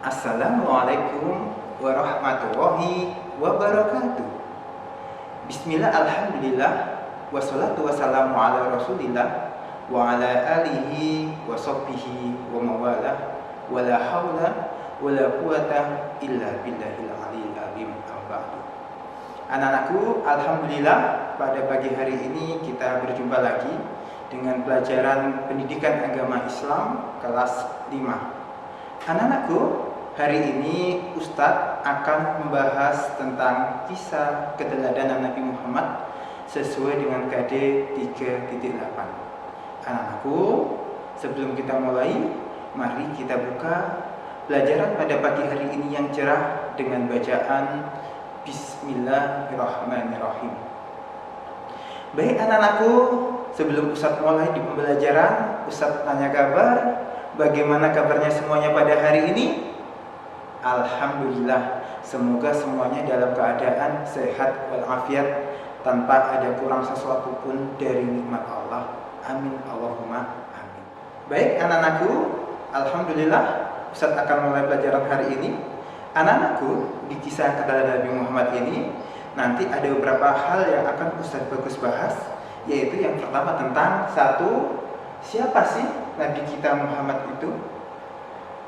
Assalamualaikum warahmatullahi wabarakatuh. Bismillah, alhamdulillah, wassalatu wassalamu ala rasulillah wa ala alihi wa sahbihi wa mawalah, wa la hawla wa la quwata illa billahil aliyil azim. Anak-anakku, alhamdulillah pada pagi hari ini kita berjumpa lagi dengan pelajaran pendidikan agama Islam kelas 5. Anak-anakku, hari ini Ustadz akan membahas tentang kisah keteladanan Nabi Muhammad sesuai dengan KD 3.8. Anak-anakku, sebelum kita mulai, mari kita buka pelajaran pada pagi hari ini yang cerah dengan bacaan Bismillahirrahmanirrahim. Baik anak-anakku, sebelum Ustadz mulai di pembelajaran, Ustadz tanya kabar. Bagaimana kabarnya semuanya pada hari ini? Alhamdulillah, semoga semuanya dalam keadaan sehat walafiat tanpa ada kurang sesuatu pun dari nikmat Allah. Amin Allahumma amin. Baik anak-anakku, alhamdulillah Ustadz akan mulai pelajaran hari ini. Anak-anakku, di kisah keteladanan Nabi Muhammad ini nanti ada beberapa hal yang akan Ustadz bagus bahas, yaitu yang pertama tentang siapa sih Nabi kita Muhammad itu?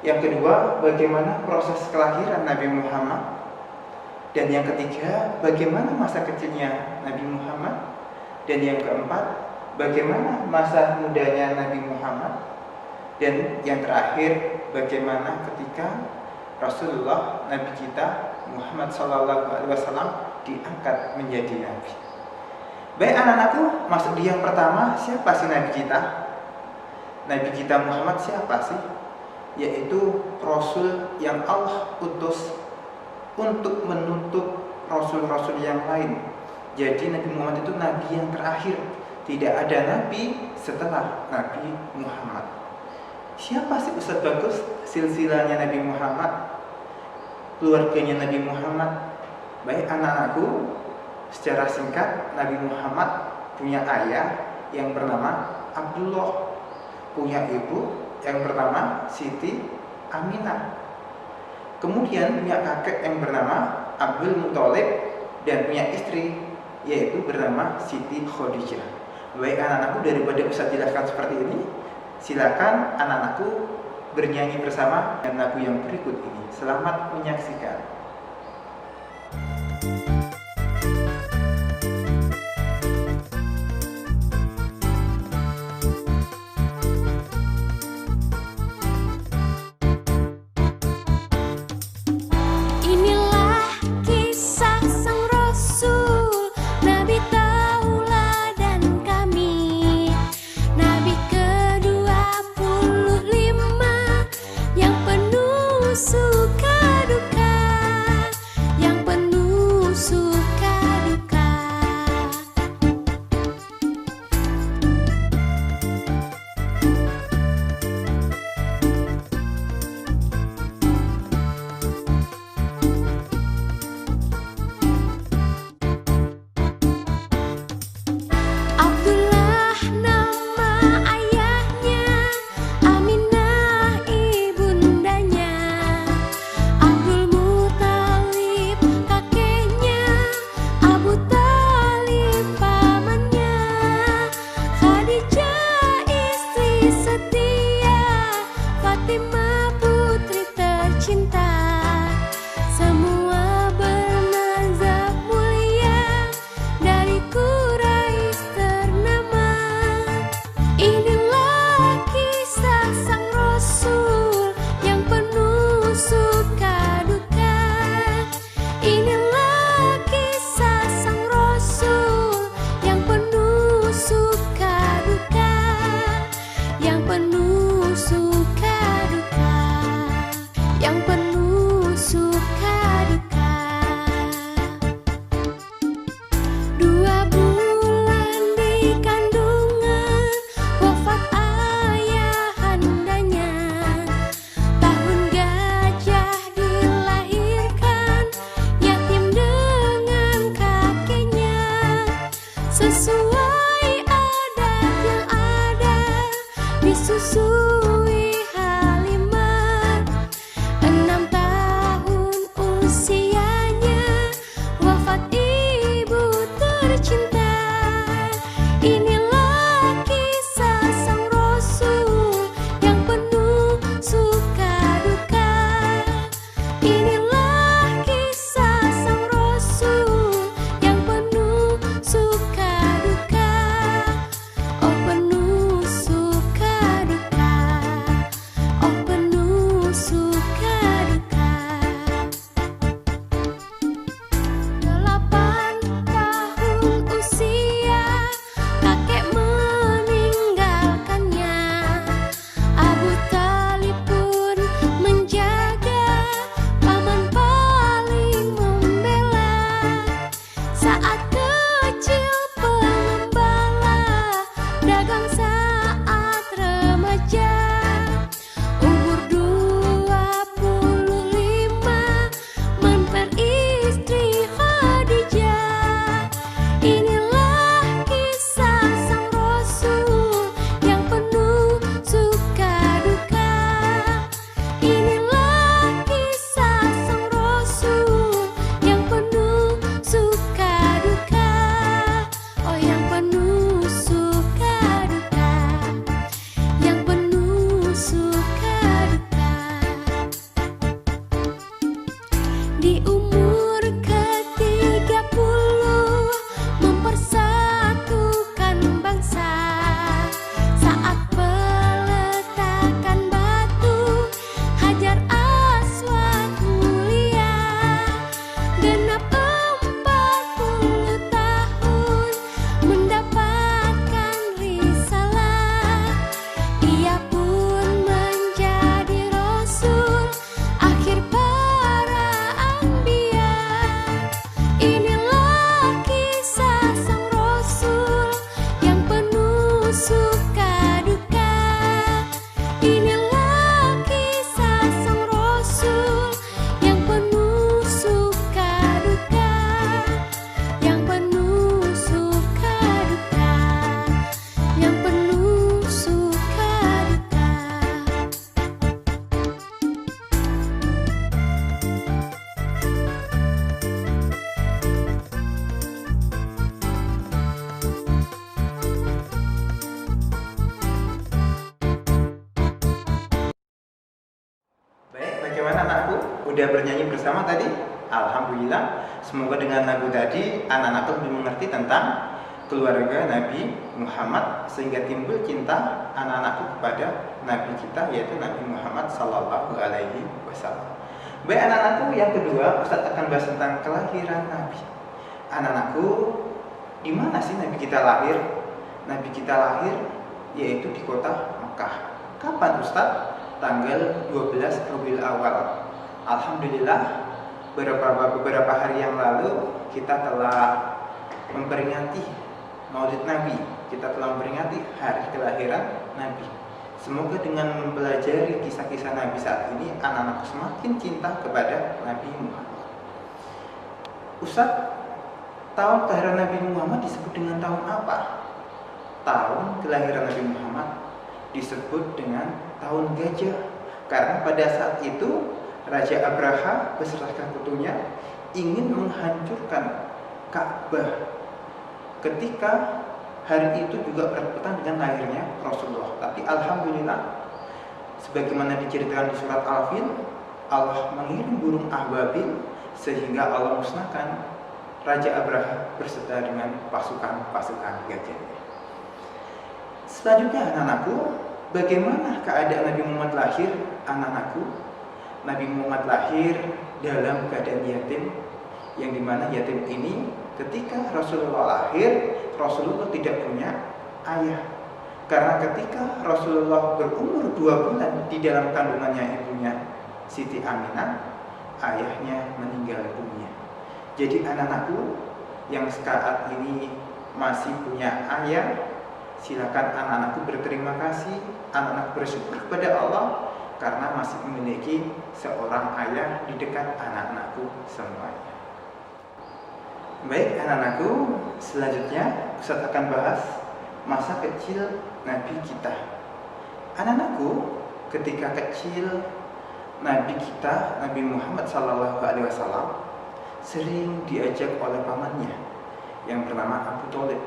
Yang kedua, bagaimana proses kelahiran Nabi Muhammad? Dan yang ketiga, bagaimana masa kecilnya Nabi Muhammad? Dan yang keempat, bagaimana masa mudanya Nabi Muhammad? Dan yang terakhir, bagaimana ketika Rasulullah Nabi kita Muhammad SAW diangkat menjadi Nabi. Baik anak-anakku, masuk di yang pertama, siapa sih Nabi kita? Nabi kita Muhammad siapa sih? Yaitu Rasul yang Allah utus untuk menutup Rasul-Rasul yang lain. Jadi Nabi Muhammad itu Nabi yang terakhir. Tidak ada Nabi setelah Nabi Muhammad. Siapa sih Ustadz bagus silsilahnya Nabi Muhammad? Keluarganya Nabi Muhammad. Baik anak-anakku, secara singkat, Nabi Muhammad punya ayah yang bernama Abdullah, punya ibu yang bernama Siti Aminah, kemudian punya kakek yang bernama Abdul Muthalib, dan punya istri yaitu bernama Siti Khadijah. Baik anak-anakku, daripada Ustadz jelaskan seperti ini, silakan anak-anakku bernyanyi bersama dengan lagu yang berikut ini. Selamat menyaksikan. Suka duka sesuai adat yang ada, disusui Halimah. 6 tahun usianya, wafat ibu tercinta. Inilah kisah sang Rasul yang penuh suka duka. Inilah kisah sang Rasul yang penuh suka duka. Oh penuh suka duka, oh penuh suka duka. 8 tahun usia, kakek meninggalkannya. Abu Thalib pun menjaga, paman paling membela. Saat kecil pengembala, dagang saat remaja. Umur 25 memperistri Khadijah. Inilah kisah sang Rasul yang penuh suka duka. Inilah kisah sang Rasul yang penuh suka duka. Oh yang penuh suka duka, yang penuh suka duka. Di umur ke-30 mempersatukan bangsa. Saat peletakan batu Hajar Aswad mulia, genap 40 tahun mendapatkan risalah. Ia pun menjadi Rasul akhir para anbiya. Inilah kisah sang Rasul yang penuh suka duka. Inilah kisah sang Rasul yang penuh suka duka, yang penuh suka duka, yang penuh suka duka. Baik, bagaimana anakku? Udah bernyanyi bersama tadi? Alhamdulillah. Semoga dengan lagu tadi anak-anakku lebih mengerti tentang keluarga Nabi Muhammad, sehingga timbul cinta anak-anakku kepada Nabi kita, yaitu Nabi Muhammad Sallallahu Alaihi Wasallam. Baik anak-anakku, yang kedua Ustadz akan bahas tentang kelahiran Nabi. Anak-anakku, di mana sih Nabi kita lahir? Nabi kita lahir yaitu di kota Mekah. Kapan Ustadz? Tanggal 12 Rabiul Awal. Alhamdulillah, beberapa hari yang lalu kita telah memperingati Maulid Nabi. Kita telah memperingati hari kelahiran Nabi. Semoga dengan mempelajari kisah-kisah Nabi saat ini, anak-anakku semakin cinta kepada Nabi Muhammad. Ustadz, tahun kelahiran Nabi Muhammad disebut dengan tahun apa? Tahun kelahiran Nabi Muhammad disebut dengan tahun gajah, karena pada saat itu Raja Abraha beserta sekutunya ingin menghancurkan Ka'bah. Ketika hari itu juga bertepatan dengan lahirnya Rasulullah. Tapi alhamdulillah, sebagaimana diceritakan di surat Al-Fil, Allah mengirim burung ababil sehingga Allah musnahkan Raja Abraha beserta dengan pasukan-pasukan gajahnya. Selanjutnya anak-anakku, bagaimana keadaan Nabi Muhammad lahir? Anak-anakku, Nabi Muhammad lahir dalam keadaan yatim, yang dimana yatim ini ketika Rasulullah lahir, Rasulullah tidak punya ayah. Karena ketika Rasulullah berumur 2 bulan di dalam kandungannya ibunya Siti Aminah, ayahnya meninggal dunia. Jadi anak-anakku yang saat ini masih punya ayah, silakan anak-anakku berterima kasih, anak-anak bersyukur kepada Allah karena masih memiliki seorang ayah di dekat anak-anakku semuanya. Baik anak-anakku, selanjutnya Ustaz akan bahas masa kecil Nabi kita. Anak-anakku, ketika kecil Nabi kita, Nabi Muhammad SAW sering diajak oleh pamannya yang bernama Abu Thalib.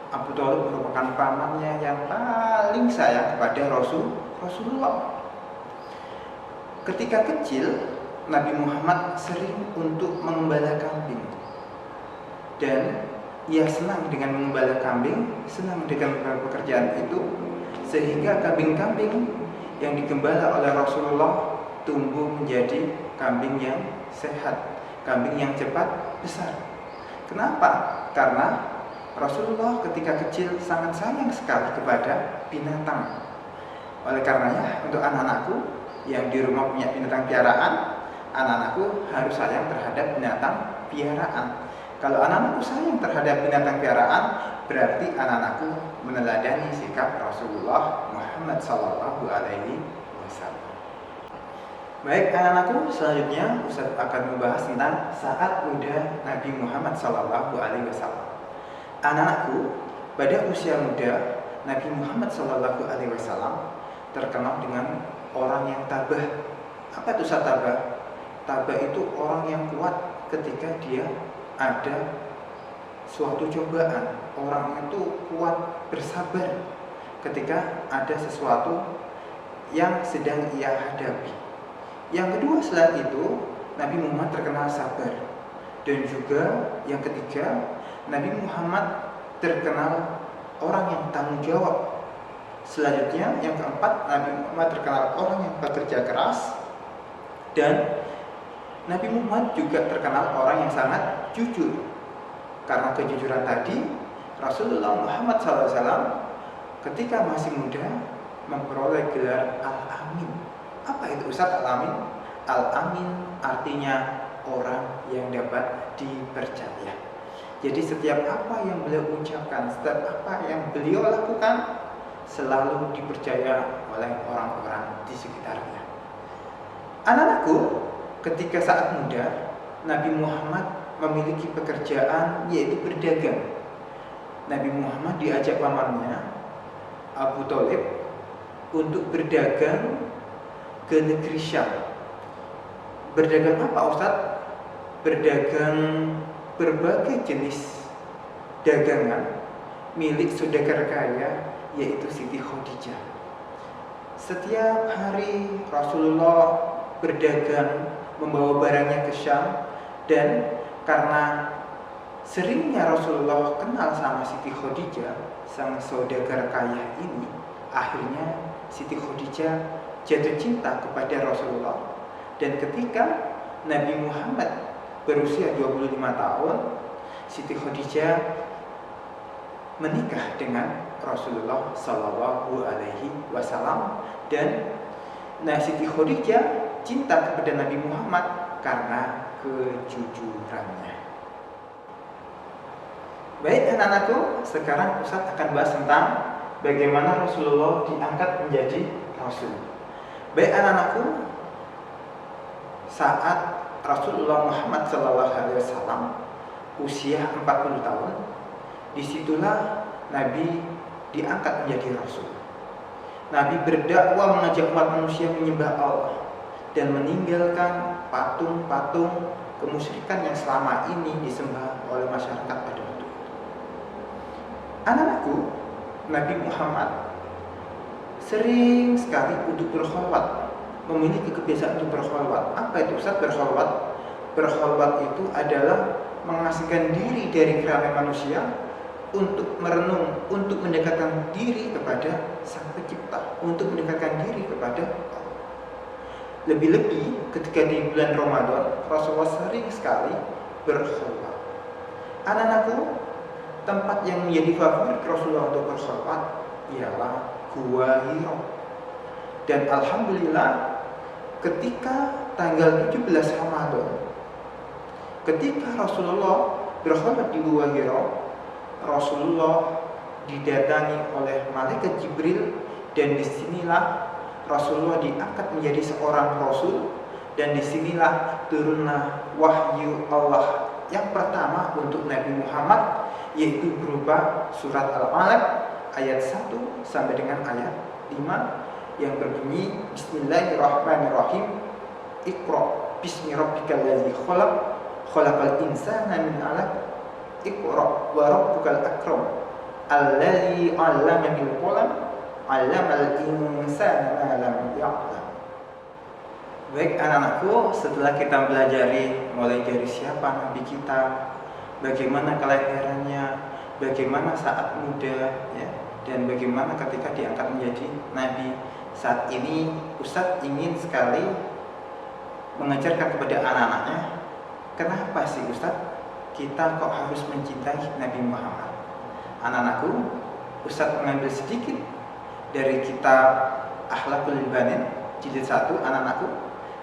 Abu Thalib merupakan pamannya yang paling sayang kepada Rasulullah. Ketika kecil, Nabi Muhammad sering untuk mengembala kambing. Dan ia senang dengan mengembala kambing, senang dengan pekerjaan itu, sehingga kambing-kambing yang digembala oleh Rasulullah tumbuh menjadi kambing yang sehat, kambing yang cepat besar. Kenapa? Karena Rasulullah ketika kecil sangat sayang sekali kepada binatang. Oleh karenanya, untuk anak-anakku yang di rumah punya binatang piaraan, anak-anakku harus sayang terhadap binatang piaraan. Kalau anak-anakku sayang terhadap binatang piaraan, berarti anak-anakku meneladani sikap Rasulullah Muhammad SAW. Baik anak-anakku, selanjutnya Ustaz akan membahas tentang saat muda Nabi Muhammad SAW. Anak-anakku, pada usia muda Nabi Muhammad SAW terkenal dengan orang yang tabah. Apa itu tabah? Tabah itu orang yang kuat ketika dia ada suatu cobaan. Orang itu kuat bersabar ketika ada sesuatu yang sedang ia hadapi. Yang kedua selain itu, Nabi Muhammad terkenal sabar. Dan juga yang ketiga, Nabi Muhammad terkenal orang yang tanggung jawab. Selanjutnya yang keempat, Nabi Muhammad terkenal orang yang bekerja keras. Dan Nabi Muhammad juga terkenal orang yang sangat jujur. Karena kejujuran tadi, Rasulullah Muhammad SAW ketika masih muda memperoleh gelar Al-Amin. Apa itu Ustaz Al-Amin? Al-Amin artinya orang yang dapat dipercaya. Jadi setiap apa yang beliau ucapkan, setiap apa yang beliau lakukan selalu dipercaya oleh orang-orang di sekitarnya. Anak-anakku, ketika saat muda Nabi Muhammad memiliki pekerjaan yaitu berdagang. Nabi Muhammad diajak pamannya Abu Thalib untuk berdagang ke negeri Syam. Berdagang apa Ustaz? Berdagang berbagai jenis dagangan milik saudagar kaya yaitu Siti Khadijah. Setiap hari Rasulullah berdagang membawa barangnya ke Syam, dan karena seringnya Rasulullah kenal sama Siti Khadijah, sang saudagar kaya ini, akhirnya Siti Khadijah jatuh cinta kepada Rasulullah. Dan ketika Nabi Muhammad berusia 25 tahun, Siti Khadijah menikah dengan Rasulullah SAW. Dan Siti Khadijah cinta kepada Nabi Muhammad karena kejujurannya. Baik anak-anakku, sekarang Ustaz akan bahas tentang bagaimana Rasulullah diangkat menjadi Rasul. Baik anak-anakku, saat Rasulullah Muhammad SAW usia 40 tahun, disitulah Nabi diangkat menjadi Rasul. Nabi berdakwah mengajak umat manusia menyembah Allah dan meninggalkan patung-patung kemusyrikan yang selama ini disembah oleh masyarakat pada waktu itu. Anak-anakku, Nabi Muhammad sering sekali untuk berkholwat, memiliki kebiasaan untuk berkholwat. Apa itu Ustaz berkholwat? Berkholwat itu adalah mengasingkan diri dari keramaian manusia untuk merenung, untuk mendekatkan diri kepada Sang Pencipta, untuk mendekatkan diri kepada Allah. Lebih-lebih ketika di bulan Ramadan, Rasulullah sering sekali berkholwat. Anak-anakku, tempat yang menjadi favorit Rasulullah untuk berkholwat ialah Gua Hira. Dan alhamdulillah ketika tanggal 17 Ramadan, ketika Rasulullah berkholwat di Gua Hira, Rasulullah didatangi oleh malaikat Jibril, dan disinilah Rasulullah diangkat menjadi seorang Rasul, dan disinilah turunlah wahyu Allah yang pertama untuk Nabi Muhammad, yaitu berupa surat Al-Alaq ayat 1 sampai dengan ayat 5 yang berbunyi Bismillahirrahmanirrahim. Iqra bismi rabbikal ladzi khalaq, khalaqal insana min 'alaq, Iqra wa rabbukal akram, alladzi 'allama bil qalam, 'allamal insana ma lam ya'lam. Baik anak-anakku, setelah kita belajari mulai dari siapa nabi kita, bagaimana kelahirannya, bagaimana saat muda, ya, dan bagaimana ketika diangkat menjadi nabi. Saat ini Ustadz ingin sekali mengajarkan kepada anak-anaknya, kenapa sih Ustadz kita kok harus mencintai Nabi Muhammad? Anak-anakku, Ustadz mengambil sedikit dari kitab Akhlaqul Banin jilid 1. Anak-anakku,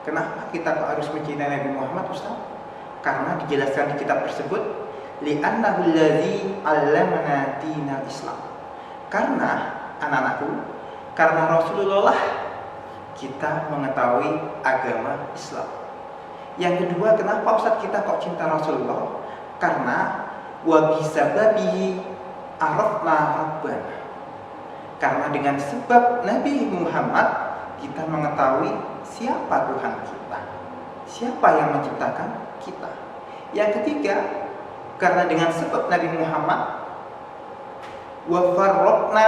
kenapa kita kok harus mencintai Nabi Muhammad, Ustaz? Karena dijelaskan di kitab tersebut, li'annahu allazi 'allamana dinal Islam. Karena anak-anakku, karena Rasulullah kita mengetahui agama Islam. Yang kedua, kenapa Ustaz kita kok cinta Rasulullah? Karena wa bisababihi arafna rabbana. Karena dengan sebab Nabi Muhammad kita mengetahui siapa Tuhan kita, siapa yang menciptakan kita. Yang ketiga, karena dengan sebab Nabi Muhammad wa farraqna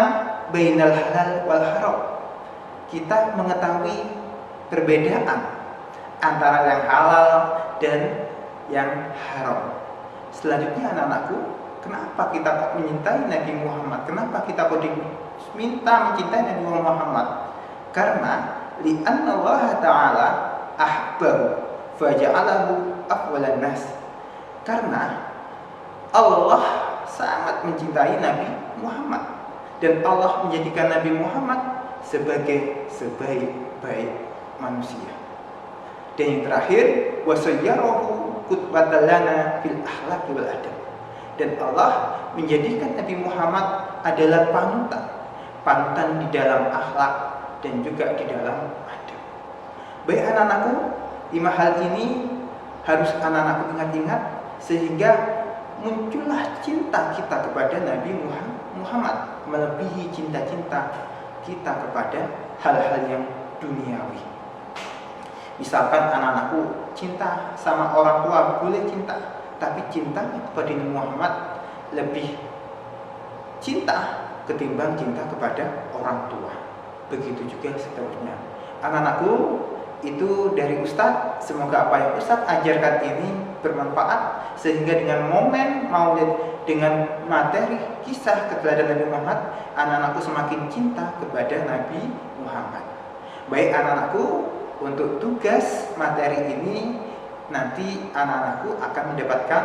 bainal halal wal haram, kita mengetahui perbedaan antara yang halal dan yang haram. Selanjutnya anak-anakku, kenapa kita kok mencintai Nabi Muhammad? Kenapa kita kok diminta mencintai Nabi Muhammad? Karena li'anna Allah Ta'ala ahbahu faja'alahu afwalan nas. Karena Allah sangat mencintai Nabi Muhammad, dan Allah menjadikan Nabi Muhammad sebagai sebaik-baik manusia. Dan yang terakhir, wasayyarahu qudwatan lana fil akhlaqi wal adab. Dan Allah menjadikan Nabi Muhammad adalah panutan di dalam akhlak dan juga di dalam adab. Baik anak-anakku, 5 hal ini harus anak-anakku ingat-ingat sehingga muncullah cinta kita kepada Nabi Muhammad melebihi cinta-cinta kita kepada hal-hal yang duniawi. Misalkan anak-anakku cinta sama orang tua, boleh cinta, tapi cintanya kepada Nabi Muhammad lebih cinta ketimbang cinta kepada orang tua. Begitu juga seterusnya. Anak-anakku, itu dari Ustadz. Semoga apa yang Ustadz ajarkan ini bermanfaat, sehingga dengan momen maulid, dengan materi kisah keteladanan Nabi Muhammad, anak-anakku semakin cinta kepada Nabi Muhammad. Baik anak-anakku, untuk tugas materi ini nanti anak-anakku akan mendapatkan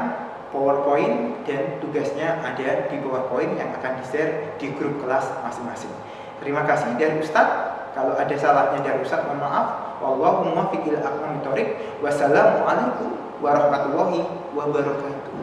PowerPoint, dan tugasnya ada di PowerPoint yang akan di-share di grup kelas masing-masing. Terima kasih dari Ustadz. Kalau ada salahnya dari Ustadz, mohon maaf. Wallahu muwaffiq ila aqwamit thoriq. Wassalamualaikum warahmatullahi wabarakatuh.